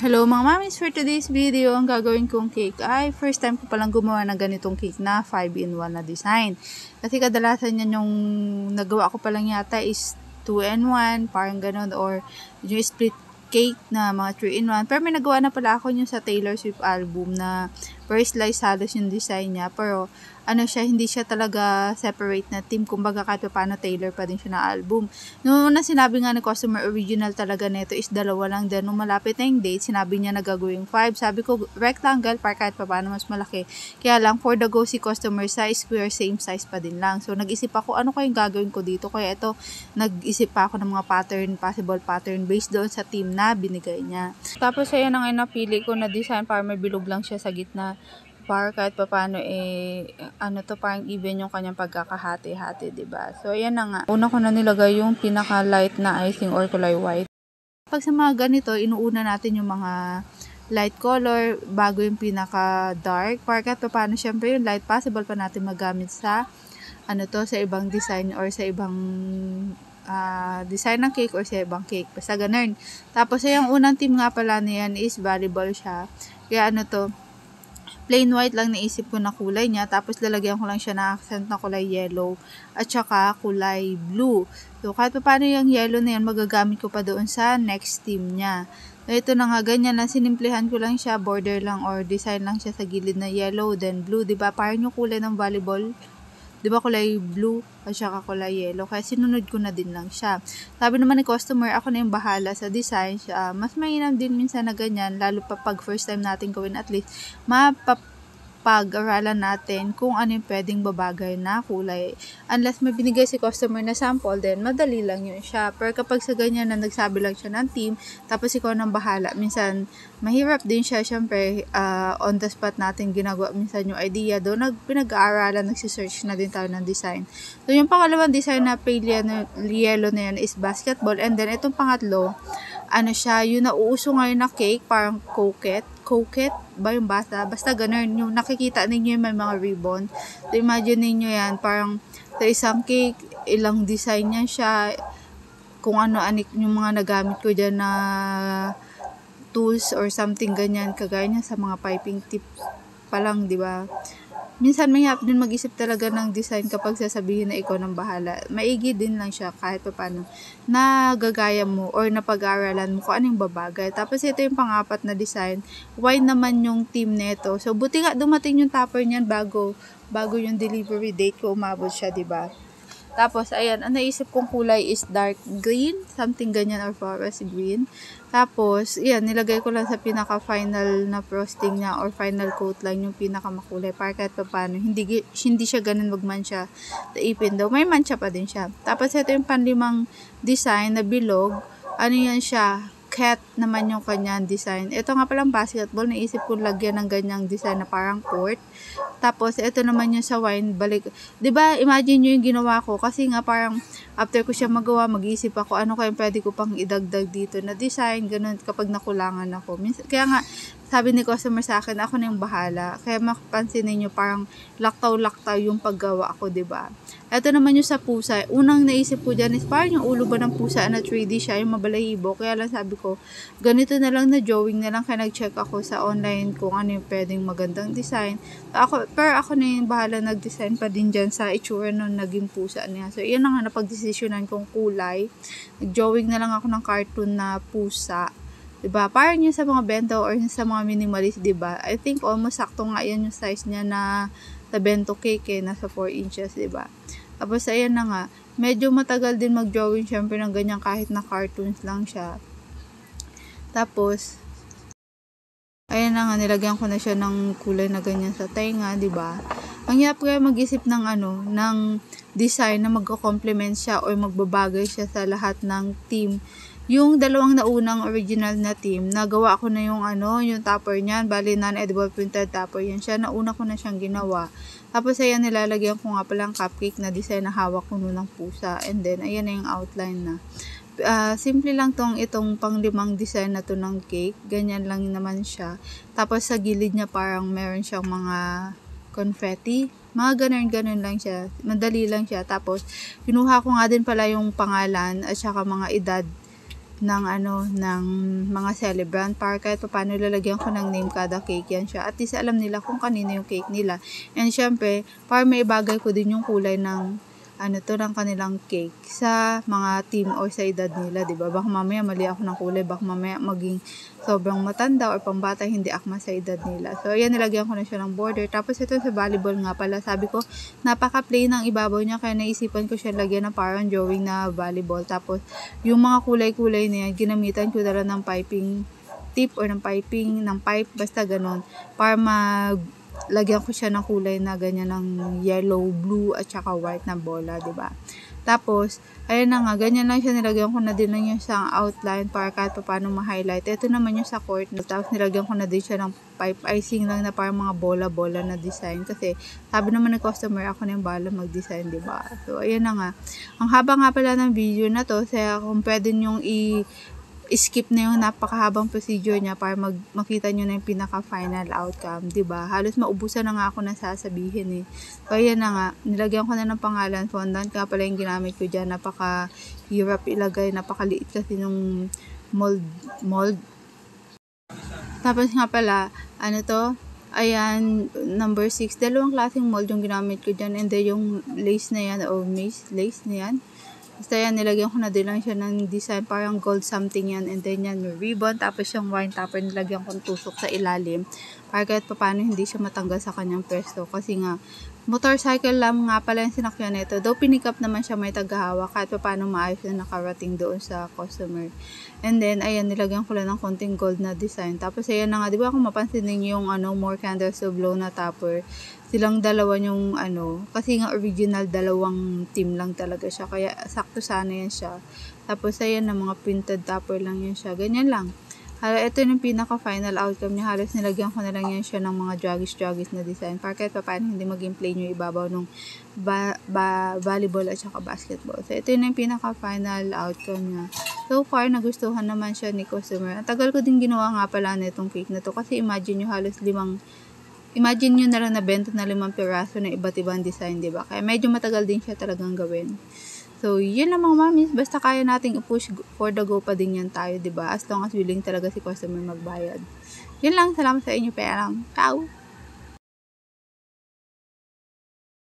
Hello mga mamis, for today's video, ang gagawin kong cake ay first time ko palang gumawa ng ganitong cake na 5-in-1 na design. Kasi kadalasan yan yung nagawa ko palang yata is 2-in-1, parang ganun, or yung split cake na mga 3-in-1. Pero may nagawa na pala ako yung sa Taylor Swift album na first slice halos yung design niya. Pero ano siya, hindi siya talaga separate na team. Kumbaga kahit paano Taylor pa din siya na album. Noong una sinabi nga ni customer, original talaga nito is 2 lang. Then nung malapit na yung date, sinabi niya na gagawin 5. Sabi ko rectangle para kahit paano mas malaki. Kaya lang for the go si customer size square, same size pa din lang. So nag-isip ako ano kayong gagawin ko dito. Kaya ito, nag-isip pa ako ng mga pattern, possible pattern based doon sa team na binigay niya. Tapos ayan ang napili ko na design para may bilog lang siya sa gitna. Para kahit pa paano parang even yung kanyang pagkakahati-hati, diba? So, ayan na nga. Una ko na nilagay yung pinaka-light na icing or kulay white. Pag sa mga ganito, inuuna natin yung mga light color bago yung pinaka-dark. Para kahit pa paano, syempre yung light possible pa natin magamit sa sa ibang design or sa ibang design ng cake or sa ibang cake. Basta ganun. Tapos, yung unang team nga pala niyan is volleyball siya. Kaya plain white lang naisip ko na kulay niya, tapos lalagyan ko lang siya na accent na kulay yellow at saka kulay blue. So kahit pa paano yung yellow na yan, magagamit ko pa doon sa next team niya. So ito na nga, ganyan lang, sinimplihan ko lang siya, border lang or design lang siya sa gilid na yellow, then blue, diba? Parang yung kulay ng volleyball, diba kulay blue at saka kulay yellow, kaya sinunod ko na din lang siya. Sabi naman ni customer, ako na yung bahala sa design. Mas mainam din minsan na ganyan, lalo pa pag first time natin gawin, at least mapapag-aralan natin kung ano yung pwedeng babagay na kulay. Unless may binigay si customer na sample, then madali lang yun siya. Pero kapag sa ganyan na nagsabi lang siya ng team, tapos ikaw nang bahala, minsan mahirap din siya. Syempre, on the spot natin ginagawa minsan yung idea. Doon pinag-aaralan, nagsisearch na din tayo ng design. So, yung pangalawang design na pale yellow na yan is basketball. And then, itong pangatlo, yung nauuso ngayon na cake, parang coquette ba yung basta ganun, yung nakikita ninyo yung may mga ribbon. So, imagine ninyo yan, parang sa isang cake, ilang design yan siya, kung ano-anik yung mga nagamit ko dyan na tools or something ganyan, kagaya niya sa mga piping tips pa lang, di ba? Minsan may hap din mag-isip talaga ng design kapag sasabihin na ikaw ng bahala. Maigi din lang siya kahit pa paano nagagaya mo or napag-aaralan mo kung anong babagay. Tapos ito yung pang-apat na design. Why naman yung team neto? So buti nga dumating yung topper niyan bago yung delivery date ko umabot siya, di ba? Tapos, ayan, ang naisip kong kulay is dark green, something ganyan, or forest green. Tapos, ayan, nilagay ko lang sa pinaka-final na frosting niya or final coat lang yung pinaka-makulay para kahit pa paano, hindi siya ganun magmansya sa ipin daw. May mancha pa din siya. Tapos, ito yung panlimang design na bilog. Ano yan siya? Cat naman yung kanyang design. Ito nga palang basketball, naisip ko lagyan ng ganyang design na parang court. Tapos, ito naman yung sa wine, balik. 'Di ba imagine nyo yung ginawa ko, kasi nga parang after ko siya magawa, mag-iisip ako, ano kaya pwede ko pang idagdag dito na design, ganun, kapag nakulangan ako. Kaya nga, sabi ni customer sa akin, ako na yung bahala. Kaya mapapansin ninyo, parang laktaw-laktaw yung paggawa ko, 'di ba? Ito naman yung sa pusa. Unang naisip ko dyan is parang yung ulo ba ng pusa na 3D siya, yung mabalahibo. Kaya lang sabi ko, ganito na lang na drawing na lang. Kaya nag-check ako sa online kung ano yung pwedeng magandang design. Pero ako na yung bahala nag-design pa din dyan sa itsura nung naging pusa niya. So, yan na nga napag-desisyonan kong kulay. Nag-drawing na lang ako ng cartoon na pusa. Diba? Parang yun sa mga bento or sa mga minimalist, diba? I think almost sakto nga yan yung size niya na sa bento cake, nasa 4 inches, diba? Tapos, ayan na nga. Medyo matagal din mag-drawing, syempre, ng ganyan kahit na cartoons lang siya. Tapos, ayan na nga, nilagyan ko na siya ng kulay na ganyan sa tenga, diba? Ang hirap kaya mag-isip ng ng design na magko-complement siya or magbabagay siya sa lahat ng team. Yung dalawang naunang original na team, nagawa ko na yung yung topper niyan, bali non-edible printed topper yan siya. Nauna ko na siyang ginawa. Tapos ayan, nilalagyan ko nga palang cupcake na design na hawak ko nun ng pusa. And then, ayan na yung outline na. Simple lang itong pang-5 design na to ng cake. Ganyan lang naman siya. Tapos sa gilid niya parang meron siyang mga confetti. Mga ganun lang siya. Madali lang siya. Tapos, kinuha ko nga din pala yung pangalan at saka mga edad ng mga celebrant para kahit paano lalagyan ko ng name kada cake yan siya. At least alam nila kung kanino yung cake nila. And syempre, para may bagay ko din yung kulay ng ng kanilang cake sa mga team or sa edad nila, 'di ba? Baka mamaya mali ako ng kulay, baka mamaya maging sobrang matanda or pambata hindi akma sa edad nila. So ayan, nilagyan ko na siya ng border. Tapos ito sa volleyball nga pala, sabi ko napaka-plain ng ibabaw niya kaya naisipan ko siya lagyan ng parang drawing na volleyball. Tapos yung mga kulay-kulay niya, ginamitan ko na lang ng piping tip or ng pipe, basta ganon, para lagyan ko siya ng kulay na ganyan ng yellow, blue, at saka white na bola, diba? Tapos, ayun na nga, ganyan lang siya, nilagyan ko na din lang yung isang outline para kahit pa paano ma-highlight. Ito naman yung sa court, tapos nilagyan ko na din siya ng pipe icing lang na parang mga bola-bola na design. Kasi, sabi naman ng customer, ako na yung bala mag-design, diba? So, ayun na nga. Ang haba nga pala ng video na to, kaya kung pwede nyong skip na yung napakahabang procedure niya para makita nyo na yung pinaka-final outcome, 'di ba? Halos maubusan na nga ako ng sasabihin eh. So, ayan na nga, nilagyan ko na ng pangalan, fondant ka pala yung ginamit ko dyan, napaka-hirap ilagay, napakaliit kasi nung mold. Tapos nga pala, ayan, number 6, dalawang klaseng mold yung ginamit ko dyan, and then yung lace na yan, o lace na yan, basta yan, nilagyan ko na din lang siya ng design, parang gold something yan, and then yan yung ribbon, tapos yung wine topper, nilagyan ko ng tusok sa ilalim, para kahit paano hindi siya matanggal sa kanyang pwesto, kasi nga, motorcycle lang nga pala yung sinakyan nito, though pinick up naman siya may tagahawak, kahit paano maayos na nakarating doon sa customer. And then, ayan, nilagyan ko lang ng konting gold na design, tapos ayan na nga, di ba kung mapansin ninyo yung more candles to blow na topper, silang dalawa yung kasi nga original dalawang team lang talaga siya, kaya sakto sana yan siya. Tapos ayan na, mga printed topper lang yan siya, ganyan lang. Ito yung pinaka final outcome niya, halos nilagyan ko na lang yan siya ng mga joggis na design para kahit paano hindi maging plain yung ibabaw nung volleyball at saka basketball. So ito yung pinaka final outcome niya. So far, nagustuhan naman siya ni customer. Ang tagal ko din ginawa nga pala nitong cake na to, kasi imagine nyo na lang nabenta na 5 piraso na iba't ibang design, diba? Kaya medyo matagal din siya talagang gawin. So, yun lang mga mamis. Basta kaya nating i-push for the go pa din yan tayo, diba? As long as willing talaga si customer magbayad. Yun lang. Salamat sa inyo. Pera lang. Ciao!